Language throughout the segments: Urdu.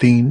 3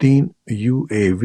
3 UAV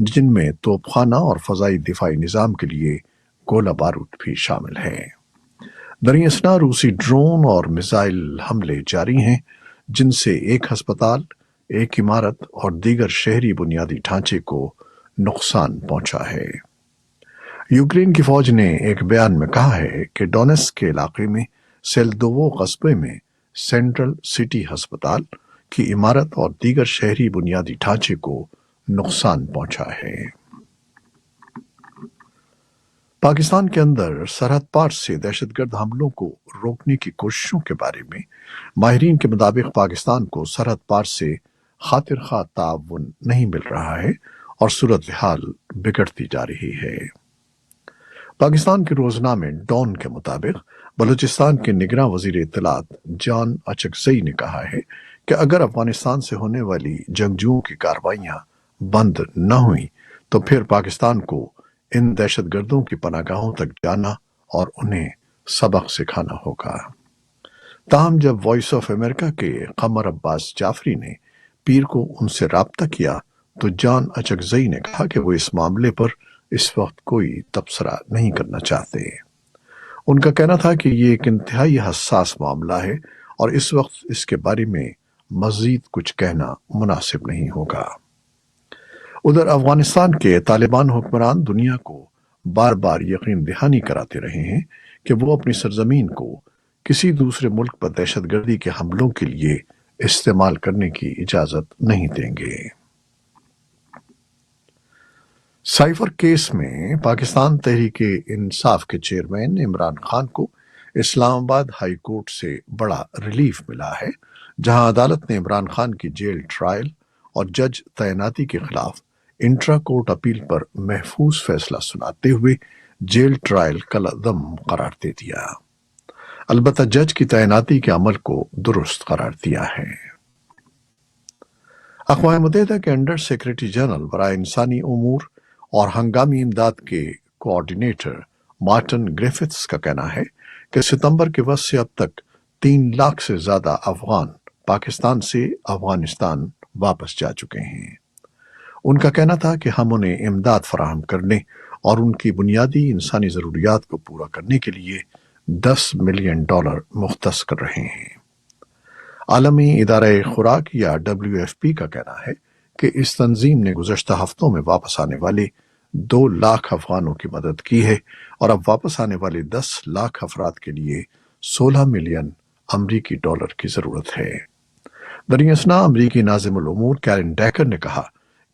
جن میں توپخانہ اور فضائی دفاعی نظام کے لیے گولہ بارود بھی شامل ہے۔ دریں اثنا روسی ڈرون اور میزائل حملے جاری ہیں، جن سے ایک ہسپتال، ایک عمارت اور دیگر شہری بنیادی ڈھانچے کو نقصان پہنچا ہے۔ یوکرین کی فوج نے ایک بیان میں کہا ہے کہ ڈونیٹسک کے علاقے میں سیلدوو قصبے میں سینٹرل سٹی ہسپتال کی عمارت اور دیگر شہری بنیادی ڈھانچے کو نقصان پہنچا ہے۔ پاکستان کے اندر سرحد پار سے دہشت گرد حملوں کو روکنے کی کوششوں کے بارے میں ماہرین کے مطابق پاکستان کو سرحد پار سے خاطر خواہ تعاون نہیں مل رہا ہے اور صورتحال بگڑتی جا رہی ہے۔ پاکستان کے روزنامے ڈان کے مطابق بلوچستان کے نگراں وزیر اطلاعات جان اچکزئی نے کہا ہے کہ اگر افغانستان سے ہونے والی جنگجوؤں کی کارروائیاں بند نہ ہوئیں تو پھر پاکستان کو ان دہشت گردوں کی پناہ گاہوں تک جانا اور انہیں سبق سکھانا ہوگا۔ تاہم جب وائس آف امریکہ کے قمر عباس جعفری نے پیر کو ان سے رابطہ کیا تو جان اچکزئی نے کہا کہ وہ اس معاملے پر اس وقت کوئی تبصرہ نہیں کرنا چاہتے۔ ان کا کہنا تھا کہ یہ ایک انتہائی حساس معاملہ ہے اور اس وقت اس کے بارے میں مزید کچھ کہنا مناسب نہیں ہوگا۔ ادھر افغانستان کے طالبان حکمران دنیا کو بار بار یقین دہانی کراتے رہے ہیں کہ وہ اپنی سرزمین کو کسی دوسرے ملک پر دہشت گردی کے حملوں کے لیے استعمال کرنے کی اجازت نہیں دیں گے۔ سائفر کیس میں پاکستان تحریک انصاف کے چیئرمین عمران خان کو اسلام آباد ہائی کورٹ سے بڑا ریلیف ملا ہے، جہاں عدالت نے عمران خان کی جیل ٹرائل اور جج تعیناتی کے خلاف انٹرا کورٹ اپیل پر محفوظ فیصلہ سناتے ہوئے جیل ٹرائل کالعدم قرار دے دیا، البتہ جج کی تعیناتی کے عمل کو درست قرار دیا ہے۔ اقوام متحدہ کے انڈر سیکرٹری جنرل برائے انسانی امور اور ہنگامی امداد کے کوآرڈینیٹر مارٹن گریفتھس کا کہنا ہے کہ ستمبر کے وسط سے اب تک 3 لاکھ سے زیادہ افغان پاکستان سے افغانستان واپس جا چکے ہیں۔ ان کا کہنا تھا کہ ہم انہیں امداد فراہم کرنے اور ان کی بنیادی انسانی ضروریات کو پورا کرنے کے لیے $10 ملین مختص کر رہے ہیں۔ عالمی ادارہ خوراک یا WFP کا کہنا ہے کہ اس تنظیم نے گزشتہ ہفتوں میں واپس آنے والے 2 لاکھ افغانوں کی مدد کی ہے اور اب واپس آنے والے 10 لاکھ افراد کے لیے $16 ملین امریکی کی ضرورت ہے۔ دریں اثنا امریکی ناظم الامور کیرن ڈیکر نے کہا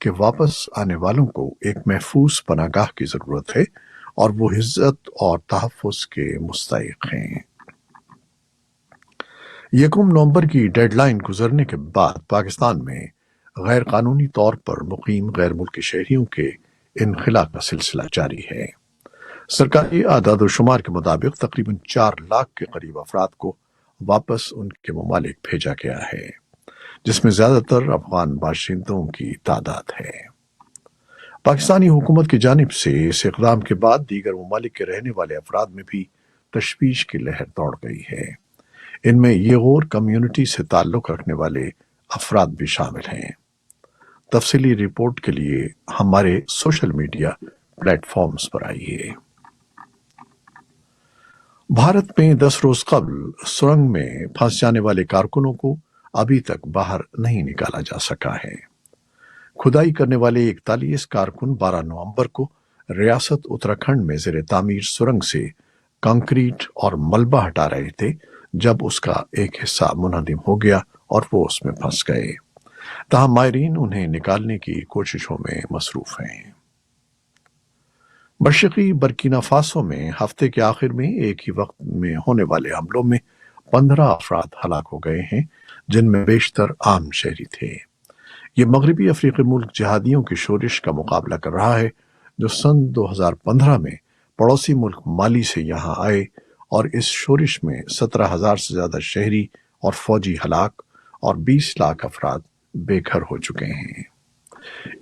کہ واپس آنے والوں کو ایک محفوظ پناہ گاہ کی ضرورت ہے اور وہ عزت اور تحفظ کے مستحق ہیں۔ 1 نومبر کی ڈیڈ لائن گزرنے کے بعد پاکستان میں غیر قانونی طور پر مقیم غیر ملکی شہریوں کے انخلاء کا سلسلہ جاری ہے۔ سرکاری اعداد و شمار کے مطابق تقریباً 4 لاکھ کے قریب افراد کو واپس ان کے ممالک بھیجا گیا ہے، جس میں زیادہ تر افغان باشندوں کی تعداد ہے۔ پاکستانی حکومت کی جانب سے اس اقدام کے بعد دیگر ممالک کے رہنے والے افراد میں بھی تشویش کی لہر دوڑ گئی ہے۔ ان میں یغور کمیونٹی سے تعلق رکھنے والے افراد بھی شامل ہیں۔ تفصیلی رپورٹ کے لیے ہمارے سوشل میڈیا پلیٹ فارمز پر آئیے۔ بھارت میں 10 روز قبل سرنگ میں پھنس جانے والے کارکنوں کو ابھی تک باہر نہیں نکالا جا سکا ہے۔ کھدائی کرنے والے 41 کارکن 12 نومبر کو ریاست اتراکھنڈ میں زیر تعمیر سرنگ سے کنکریٹ اور ملبہ ہٹا رہے تھے جب اس کا ایک حصہ منہدم ہو گیا اور وہ اس میں پھنس گئے، تاہم ماہرین انہیں نکالنے کی کوششوں میں مصروف ہیں۔ مشرقی برکینا فاسو میں ہفتے کے آخر میں ایک ہی وقت میں ہونے والے حملوں میں 15 افراد ہلاک ہو گئے ہیں، جن میں بیشتر عام شہری تھے۔ یہ مغربی افریقی ملک جہادیوں کی شورش کا مقابلہ کر رہا ہے جو سن 2015 میں پڑوسی ملک مالی سے یہاں آئے اور اس شورش میں 17,000 سے زیادہ شہری اور فوجی ہلاک اور 20 لاکھ افراد بے گھر ہو چکے ہیں۔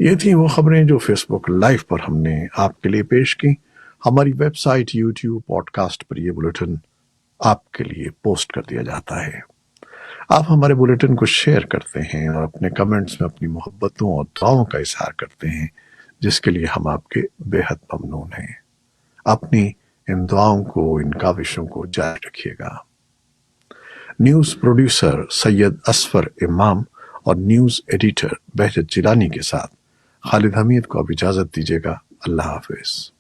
یہ تھیں وہ خبریں جو فیس بک لائیو پر ہم نے آپ کے لیے پیش کی۔ ہماری website, YouTube, podcast پر یہ بلیٹن آپ کے لیے پوسٹ کر دیا جاتا ہے۔ آپ ہمارے بلیٹن کو شیئر کرتے ہیں اور اپنے کمنٹس میں اپنی محبتوں اور دعاؤں کا اظہار کرتے ہیں، جس کے لیے ہم آپ کے بے حد ممنون ہیں۔ اپنی ان دعاؤں کو، ان کاوشوں کو جاری رکھیے گا۔ نیوز پروڈیوسر سید اسفر امام اور نیوز ایڈیٹر بہجت جیلانی کے ساتھ خالد حمید کو اب اجازت دیجیے گا۔ اللہ حافظ۔